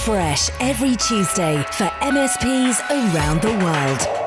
fresh every Tuesday for MSPs around the world.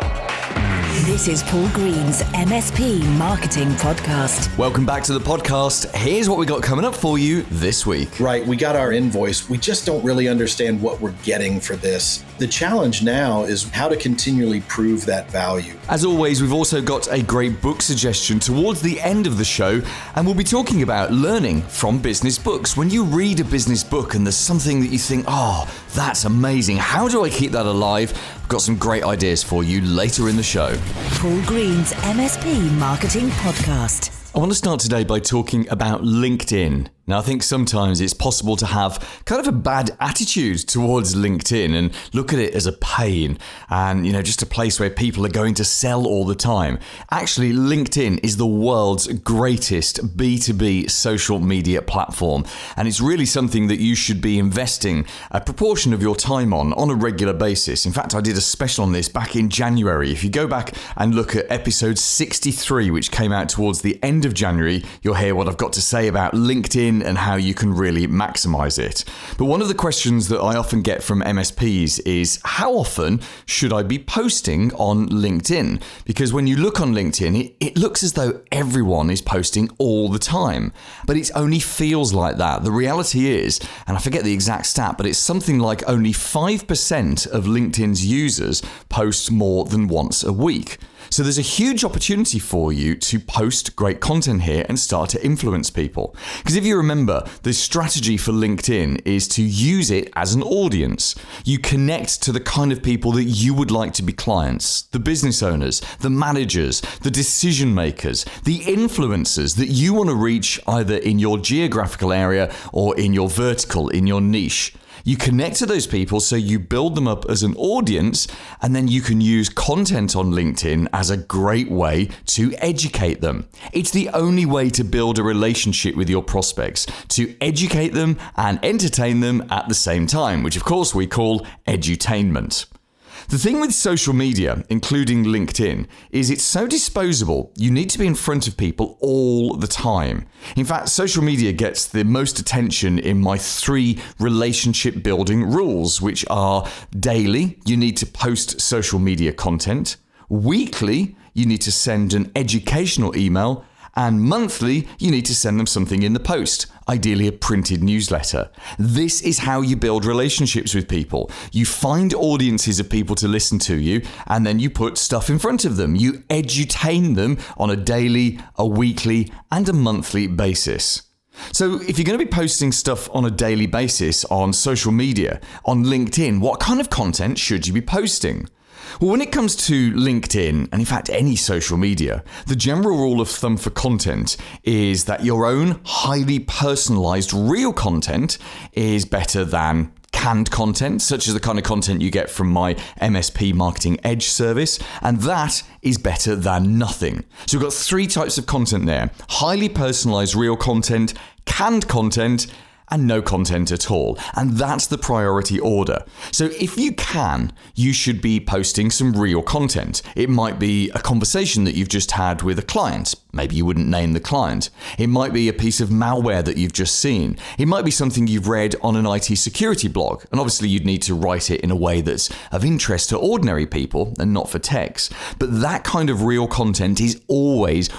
This is Paul Green's MSP Marketing Podcast. Welcome back to the podcast. Here's what we got coming up for you this week. Right, we got our invoice. We just don't really understand what we're getting for this. The challenge now is how to continually prove that value. As always, we've also got a great book suggestion towards the end of the show, and we'll be talking about learning from business books. When you read a business book and there's something that you think, oh, that's amazing, how do I keep that alive? I've got some great ideas for you later in the show. Paul Green's MSP Marketing Podcast. I want to start today by talking about LinkedIn. Now, I think sometimes it's possible to have kind of a bad attitude towards LinkedIn and look at it as a pain and, just a place where people are going to sell all the time. Actually, LinkedIn is the world's greatest B2B social media platform, and it's really something that you should be investing a proportion of your time on a regular basis. In fact, I did a special on this back in January. If you go back and look at episode 63, which came out towards the end of January, you'll hear what I've got to say about LinkedIn and how you can really maximize it. But one of the questions that I often get from MSPs is, how often should I be posting on LinkedIn? Because when you look on LinkedIn, it looks as though everyone is posting all the time. But it only feels like that. The reality is, and I forget the exact stat, but it's something like only 5% of LinkedIn's users post more than once a week. So there's a huge opportunity for you to post great content here and start to influence people. Because if you remember, the strategy for LinkedIn is to use it as an audience. You connect to the kind of people that you would like to be clients, the business owners, the managers, the decision makers, the influencers that you want to reach either in your geographical area or in your vertical, in your niche. You connect to those people, so you build them up as an audience, and then you can use content on LinkedIn as a great way to educate them. It's the only way to build a relationship with your prospects, to educate them and entertain them at the same time, which of course we call edutainment. The thing with social media, including LinkedIn, is it's so disposable. You need to be in front of people all the time. In fact, social media gets the most attention in my 3 relationship building rules, which are daily, you need to post social media content. Weekly, you need to send an educational email. And monthly, you need to send them something in the post, ideally a printed newsletter. This is how you build relationships with people. You find audiences of people to listen to you, and then you put stuff in front of them. You edutain them on a daily, a weekly, and a monthly basis. So if you're going to be posting stuff on a daily basis on social media, on LinkedIn, what kind of content should you be posting? Well, when it comes to LinkedIn, and in fact any social media, the general rule of thumb for content is that your own highly personalized real content is better than canned content, such as the kind of content you get from my MSP Marketing Edge service, and that is better than nothing. So we've got 3 types of content there: highly personalized real content, canned content, and no content at all. And that's the priority order. So if you can, you should be posting some real content. It might be a conversation that you've just had with a client. Maybe you wouldn't name the client. It might be a piece of malware that you've just seen. It might be something you've read on an IT security blog. And obviously you'd need to write it in a way that's of interest to ordinary people and not for techs. But that kind of real content is always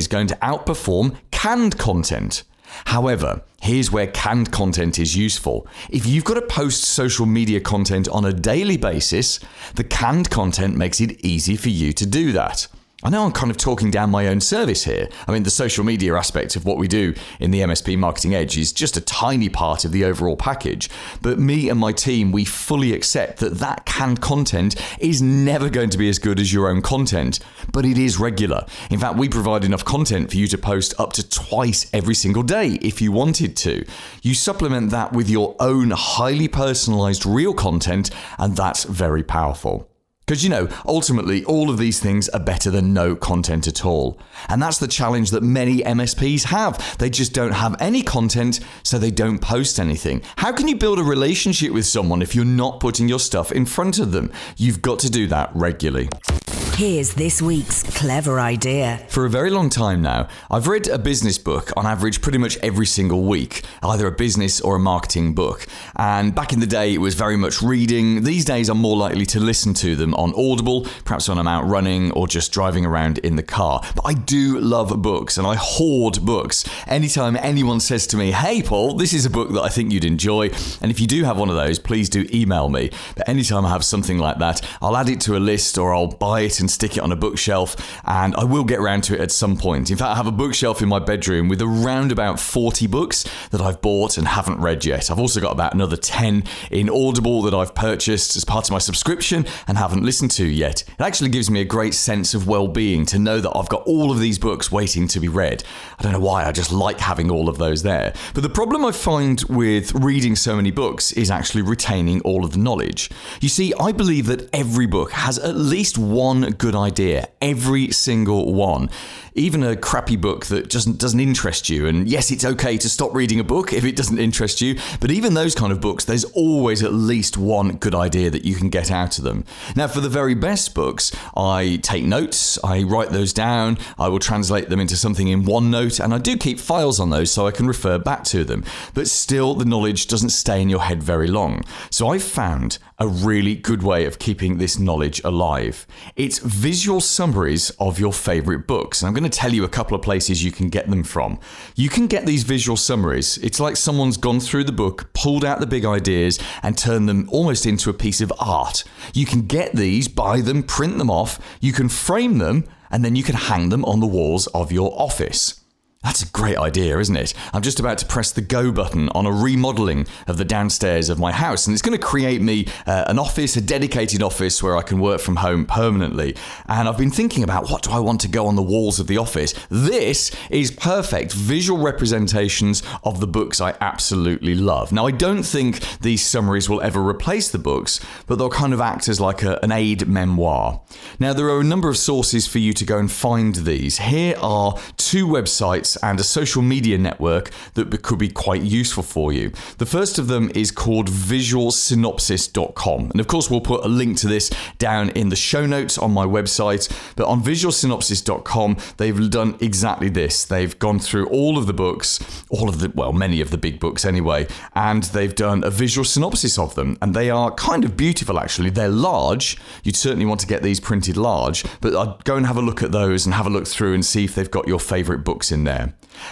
going to outperform canned content. However, here's where canned content is useful. If you've got to post social media content on a daily basis, the canned content makes it easy for you to do that. I know I'm kind of talking down my own service here. I mean, the social media aspect of what we do in the MSP Marketing Edge is just a tiny part of the overall package. But me and my team, we fully accept that canned content is never going to be as good as your own content, but it is regular. In fact, we provide enough content for you to post up to twice every single day if you wanted to. You supplement that with your own highly personalized real content, and that's very powerful. Because, ultimately, all of these things are better than no content at all. And that's the challenge that many MSPs have. They just don't have any content, so they don't post anything. How can you build a relationship with someone if you're not putting your stuff in front of them? You've got to do that regularly. Here's this week's clever idea. For a very long time now, I've read a business book on average pretty much every single week, either a business or a marketing book. And back in the day, it was very much reading. These days, I'm more likely to listen to them on Audible, perhaps when I'm out running or just driving around in the car. But I do love books and I hoard books. Anytime anyone says to me, "Hey Paul, this is a book that I think you'd enjoy," and if you do have one of those, please do email me. But anytime I have something like that, I'll add it to a list or I'll buy it and stick it on a bookshelf, and I will get around to it at some point. In fact, I have a bookshelf in my bedroom with around about 40 books that I've bought and haven't read yet. I've also got about another 10 in Audible that I've purchased as part of my subscription and haven't listened to yet. It actually gives me a great sense of well-being to know that I've got all of these books waiting to be read. I don't know why, I just like having all of those there. But the problem I find with reading so many books is actually retaining all of the knowledge. You see, I believe that every book has at least one good idea, every single one. Even a crappy book that doesn't interest you. And yes, it's okay to stop reading a book if it doesn't interest you, but even those kind of books, there's always at least one good idea that you can get out of them. Now, for the very best books, I take notes, I write those down, I will translate them into something in OneNote, and I do keep files on those so I can refer back to them. But still, the knowledge doesn't stay in your head very long. So I've found a really good way of keeping this knowledge alive. It's visual summaries of your favorite books. And I'm going to tell you a couple of places you can get them from. You can get these visual summaries. It's like someone's gone through the book, pulled out the big ideas, and turned them almost into a piece of art. You can get these, buy them, print them off, you can frame them, and then you can hang them on the walls of your office. That's a great idea, isn't it? I'm just about to press the go button on a remodeling of the downstairs of my house, and it's going to create me an office, a dedicated office where I can work from home permanently. And I've been thinking about, what do I want to go on the walls of the office? This is perfect visual representations of the books I absolutely love. Now, I don't think these summaries will ever replace the books, but they'll kind of act as like an aid memoir. Now, there are a number of sources for you to go and find these. Here are 2 websites and a social media network that could be quite useful for you. The first of them is called visualsynopsis.com. And of course, we'll put a link to this down in the show notes on my website. But on visualsynopsis.com, they've done exactly this. They've gone through all of the books, many of the big books anyway, and they've done a visual synopsis of them. And they are kind of beautiful, actually. They're large. You'd certainly want to get these printed large, but I'd go and have a look at those and have a look through and see if they've got your favorite books in there.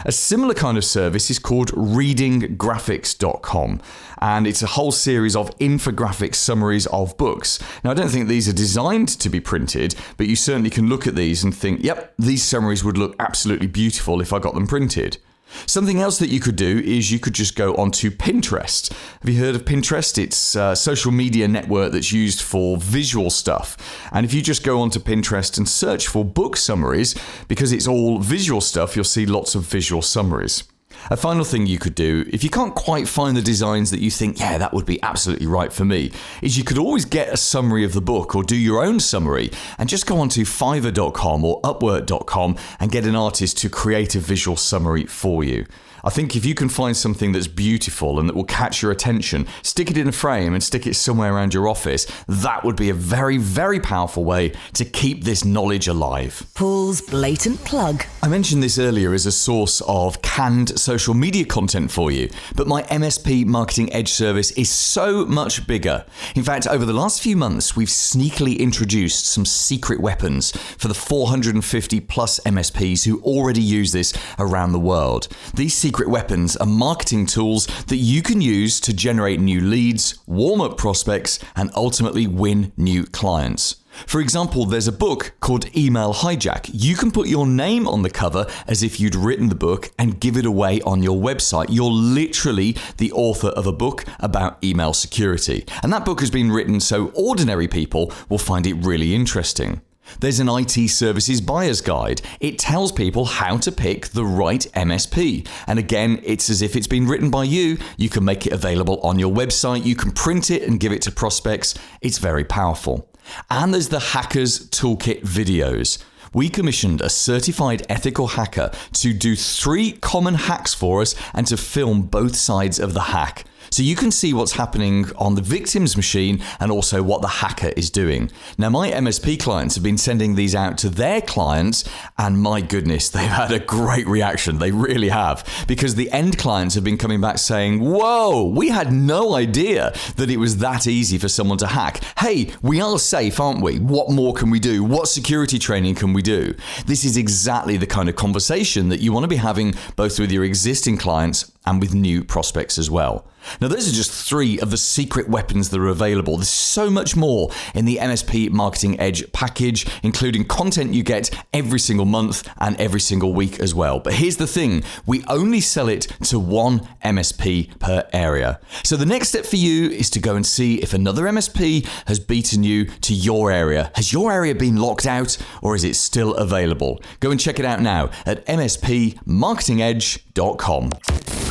A similar kind of service is called readinggraphics.com, and it's a whole series of infographic summaries of books. Now, I don't think these are designed to be printed, but you certainly can look at these and think, yep, these summaries would look absolutely beautiful if I got them printed. Something else that you could do is you could just go onto Pinterest. Have you heard of Pinterest? It's a social media network that's used for visual stuff. And if you just go onto Pinterest and search for book summaries, because it's all visual stuff, you'll see lots of visual summaries. A final thing you could do, if you can't quite find the designs that you think, yeah, that would be absolutely right for me, is you could always get a summary of the book or do your own summary and just go onto fiverr.com or upwork.com and get an artist to create a visual summary for you. I think if you can find something that's beautiful and that will catch your attention, stick it in a frame and stick it somewhere around your office, that would be a very, very powerful way to keep this knowledge alive. Paul's blatant plug. I mentioned this earlier as a source of canned social media content for you, but my MSP Marketing Edge service is so much bigger. In fact, over the last few months, we've sneakily introduced some secret weapons for the 450 plus MSPs who already use this around the world. These secret weapons are marketing tools that you can use to generate new leads, warm up prospects, and ultimately win new clients. For example, there's a book called Email Hijack. You can put your name on the cover as if you'd written the book and give it away on your website. You're literally the author of a book about email security. And that book has been written so ordinary people will find it really interesting. There's an IT services buyer's guide. It tells people how to pick the right MSP. And again, it's as if it's been written by you. You can make it available on your website. You can print it and give it to prospects. It's very powerful. And there's the Hackers Toolkit videos. We commissioned a certified ethical hacker to do 3 common hacks for us and to film both sides of the hack. so you can see what's happening on the victim's machine and also what the hacker is doing. Now, my MSP clients have been sending these out to their clients, and my goodness, they've had a great reaction. They really have, because the end clients have been coming back saying, whoa, we had no idea that it was that easy for someone to hack. Hey, we are safe, aren't we? What more can we do? What security training can we do? This is exactly the kind of conversation that you want to be having both with your existing clients and with new prospects as well. Now, those are just 3 of the secret weapons that are available. There's so much more in the MSP Marketing Edge package, including content you get every single month and every single week as well. But here's the thing, we only sell it to one MSP per area. So the next step for you is to go and see if another MSP has beaten you to your area. Has your area been locked out, or is it still available? Go and check it out now at mspmarketingedge.com.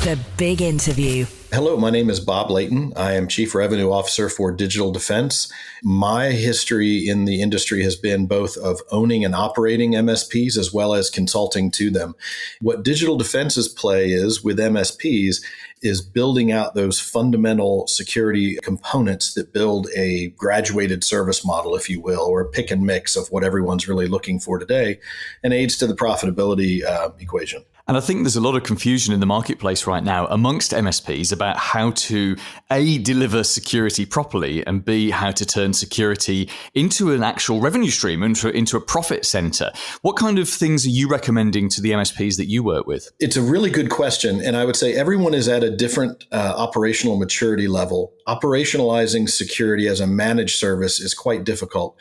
The big interview. Hello, my name is Bob Layton. I am Chief Revenue Officer for Digital Defense. My history in the industry has been both of owning and operating MSPs as well as consulting to them. What Digital Defense's play is with MSPs is building out those fundamental security components that build a graduated service model, if you will, or a pick and mix of what everyone's really looking for today, and aids to the profitability equation. And I think there's a lot of confusion in the marketplace right now amongst MSPs about how to A, deliver security properly, and B, how to turn security into an actual revenue stream, into a profit center. What kind of things are you recommending to the MSPs that you work with? It's a really good question. And I would say everyone is at a different operational maturity level. Operationalizing security as a managed service is quite difficult.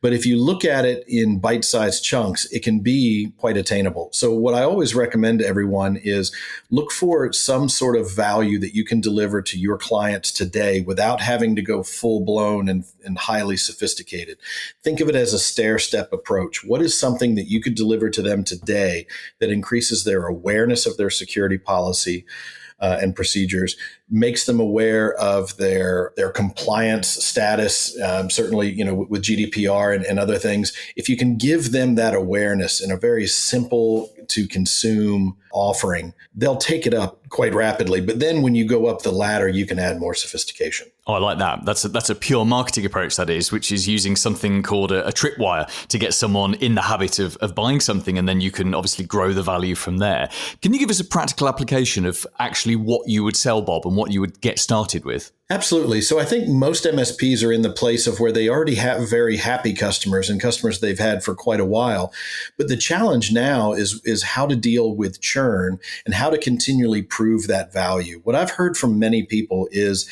But if you look at it in bite-sized chunks, it can be quite attainable. So what I always recommend to everyone is look for some sort of value that you can deliver to your clients today without having to go full-blown and highly sophisticated. Think of it as a stair-step approach. What is something that you could deliver to them today that increases their awareness of their security policy and procedures, makes them aware of their compliance status, certainly, with GDPR and other things. If you can give them that awareness in a very simple to consume offering, they'll take it up quite rapidly. But then when you go up the ladder, you can add more sophistication. Oh, I like that. That's a pure marketing approach, that is, which is using something called a tripwire to get someone in the habit of buying something, and then you can obviously grow the value from there. Can you give us a practical application of actually what you would sell, Bob, and what you would get started with? Absolutely. So I think most MSPs are in the place of where they already have very happy customers and customers they've had for quite a while. But the challenge now is how to deal with churn and how to continually prove that value. What I've heard from many people is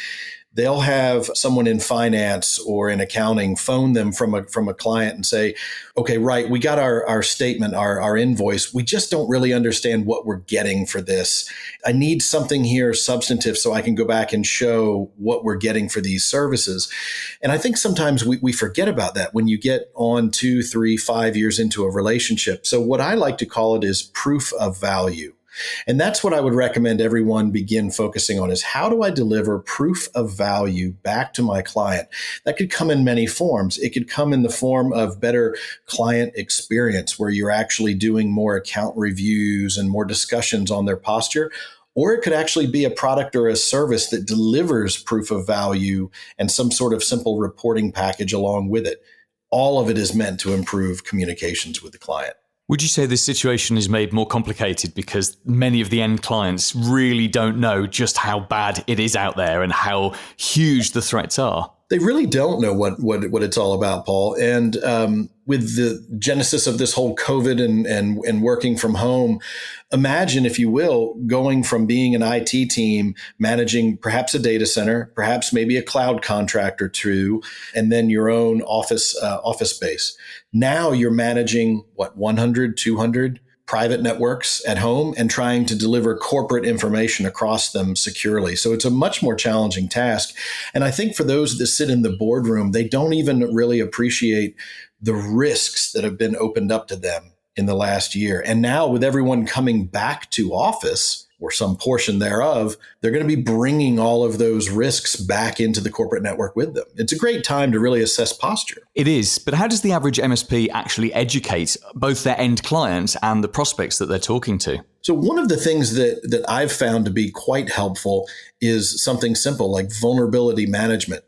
they'll have someone in finance or in accounting phone them from a client and say, okay, right, we got our statement, our invoice. We just don't really understand what we're getting for this. I need something here substantive so I can go back and show what we're getting for these services. And I think sometimes we forget about that when you get on 2, 3, 5 years into a relationship. So what I like to call it is proof of value. And that's what I would recommend everyone begin focusing on is how do I deliver proof of value back to my client? That could come in many forms. It could come in the form of better client experience where you're actually doing more account reviews and more discussions on their posture. Or it could actually be a product or a service that delivers proof of value and some sort of simple reporting package along with it. All of it is meant to improve communications with the client. Would you say this situation is made more complicated because many of the end clients really don't know just how bad it is out there and how huge the threats are? They really don't know what it's all about, Paul. And with the genesis of this whole COVID and working from home, imagine, if you will, going from being an IT team, managing perhaps a data center, perhaps maybe a cloud contract or two, and then your own office space. Now you're managing 100, 200 private networks at home and trying to deliver corporate information across them securely. So it's a much more challenging task. And I think for those that sit in the boardroom, they don't even really appreciate the risks that have been opened up to them in the last year. And now with everyone coming back to office, or some portion thereof, they're going to be bringing all of those risks back into the corporate network with them. It's a great time to really assess posture. It is, but how does the average MSP actually educate both their end clients and the prospects that they're talking to? So one of the things that I've found to be quite helpful is something simple like vulnerability management.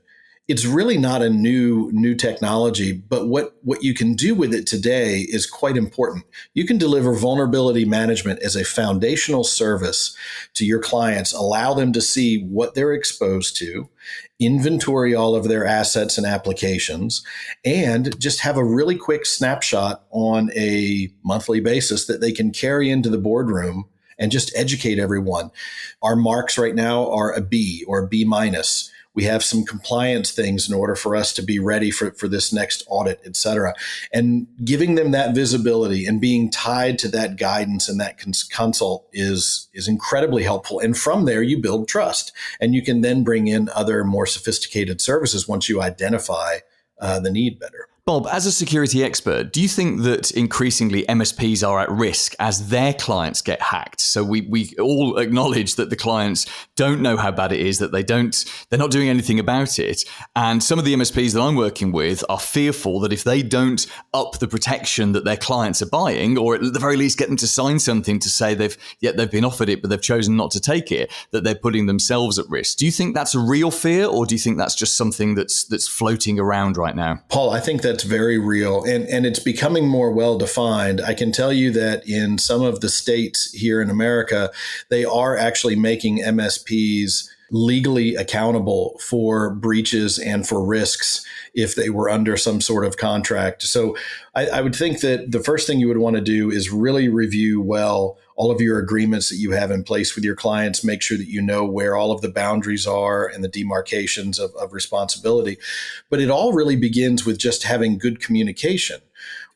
It's really not a new technology, but what you can do with it today is quite important. You can deliver vulnerability management as a foundational service to your clients, allow them to see what they're exposed to, inventory all of their assets and applications, and just have a really quick snapshot on a monthly basis that they can carry into the boardroom and just educate everyone. Our marks right now are a B or a B minus. We have some compliance things in order for us to be ready for this next audit, et cetera. And giving them that visibility and being tied to that guidance and that consult is incredibly helpful. And from there, you build trust. And you can then bring in other more sophisticated services once you identify the need better. Bob, as a security expert, do you think that increasingly MSPs are at risk as their clients get hacked? So we all acknowledge that the clients don't know how bad it is, that they're not doing anything about it. And some of the MSPs that I'm working with are fearful that if they don't up the protection that their clients are buying, or at the very least get them to sign something to say they've been offered it, but they've chosen not to take it, that they're putting themselves at risk. Do you think that's a real fear, or do you think that's just something that's floating around right now? Paul, I think that's very real, and it's becoming more well defined. I can tell you that in some of the states here in America, they are actually making MSPs legally accountable for breaches and for risks if they were under some sort of contract. So I would think that the first thing you would want to do is really review well all of your agreements that you have in place with your clients. Make sure that you know where all of the boundaries are and the demarcations of responsibility. But it all really begins with just having good communication.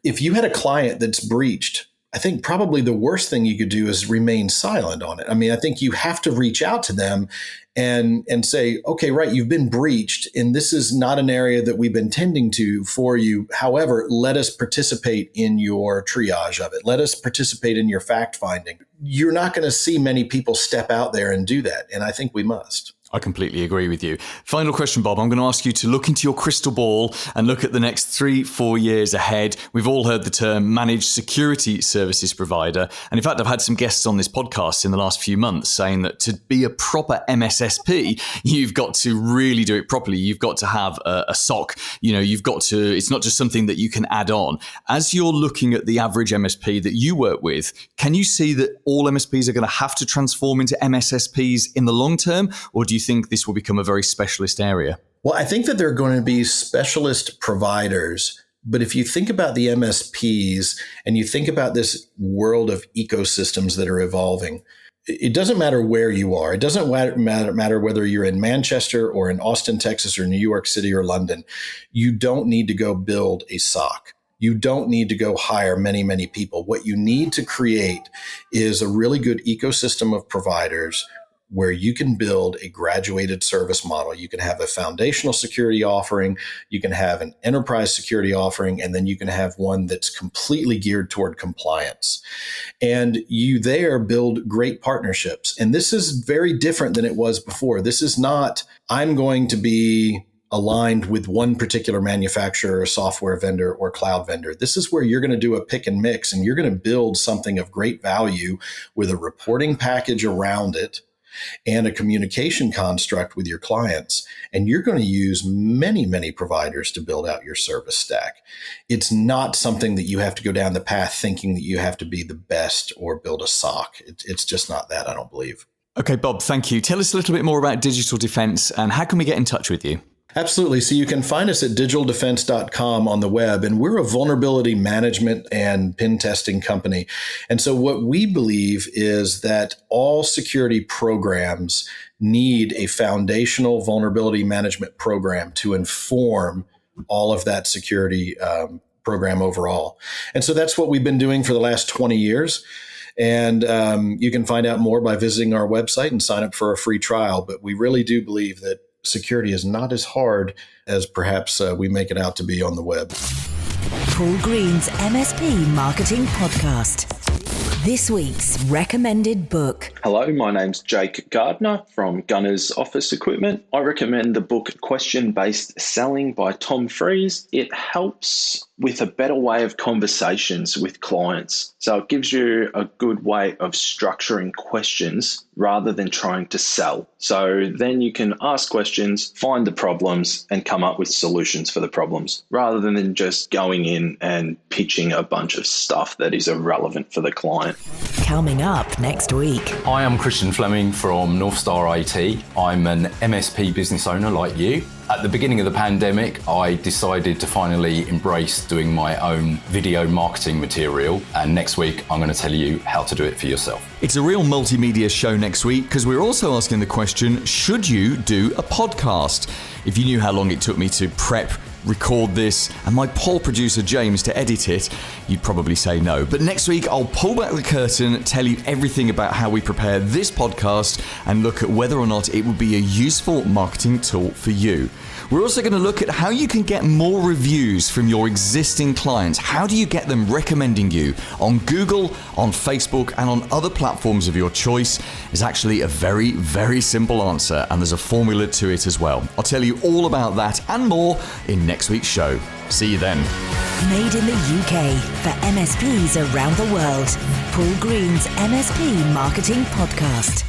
If you had a client that's breached, I think probably the worst thing you could do is remain silent on it. I mean, I think you have to reach out to them and say, okay, right, you've been breached, and this is not an area that we've been tending to for you. However, let us participate in your triage of it. Let us participate in your fact finding. You're not going to see many people step out there and do that, and I think we must. I completely agree with you. Final question, Bob. I'm going to ask you to look into your crystal ball and look at the next 3-4 years ahead. We've all heard the term managed security services provider. And in fact, I've had some guests on this podcast in the last few months saying that to be a proper MSSP, you've got to really do it properly. You've got to have a SOC. You've got to, it's not just something that you can add on. As you're looking at the average MSP that you work with, can you see that all MSPs are going to have to transform into MSSPs in the long term? Or do you think this will become a very specialist area? Well, I think that there are going to be specialist providers. But if you think about the MSPs and you think about this world of ecosystems that are evolving, it doesn't matter where you are. It doesn't matter whether you're in Manchester or in Austin, Texas, or New York City or London. You don't need to go build a SOC. You don't need to go hire many, many people. What you need to create is a really good ecosystem of providers where you can build a graduated service model. You can have a foundational security offering, you can have an enterprise security offering, and then you can have one that's completely geared toward compliance. And you there build great partnerships. And this is very different than it was before. This is not, I'm going to be aligned with one particular manufacturer or software vendor or cloud vendor. This is where you're going to do a pick and mix, and you're going to build something of great value with a reporting package around it and a communication construct with your clients. And you're going to use many, many providers to build out your service stack. It's not something that you have to go down the path thinking that you have to be the best or build a SOC. It's just not that, I don't believe. Okay, Bob, thank you. Tell us a little bit more about digital defense and how can we get in touch with you? Absolutely. So you can find us at digitaldefense.com on the web, and we're a vulnerability management and pen testing company. And so what we believe is that all security programs need a foundational vulnerability management program to inform all of that security program overall. And so that's what we've been doing for the last 20 years. And you can find out more by visiting our website and sign up for a free trial. But we really do believe that security is not as hard as perhaps we make it out to be on the web. Paul Green's MSP Marketing Podcast. This week's recommended book. Hello, my name's Jake Gardner from Gunner's Office Equipment. I recommend the book Question-Based Selling by Tom Fries. It helps with a better way of conversations with clients. So it gives you a good way of structuring questions rather than trying to sell. So then you can ask questions, find the problems, and come up with solutions for the problems, rather than just going in and pitching a bunch of stuff that is irrelevant for the client. Coming up next week. I am Christian Fleming from Northstar IT. I'm an MSP business owner like you. At the beginning of the pandemic, I decided to finally embrace doing my own video marketing material. And next week, I'm going to tell you how to do it for yourself. It's a real multimedia show next week because we're also asking the question, should you do a podcast? If you knew how long it took me to prep, record this, and my poor producer James to edit it, you'd probably say no. But next week, I'll pull back the curtain, tell you everything about how we prepare this podcast, and look at whether or not it would be a useful marketing tool for you. We're also going to look at how you can get more reviews from your existing clients. How do you get them recommending you on Google, on Facebook, and on other platforms of your choice? Is actually a very, very simple answer, and there's a formula to it as well. I'll tell you all about that and more in next week's show. See you then. Made in the UK for MSPs around the world. Paul Green's MSP Marketing Podcast.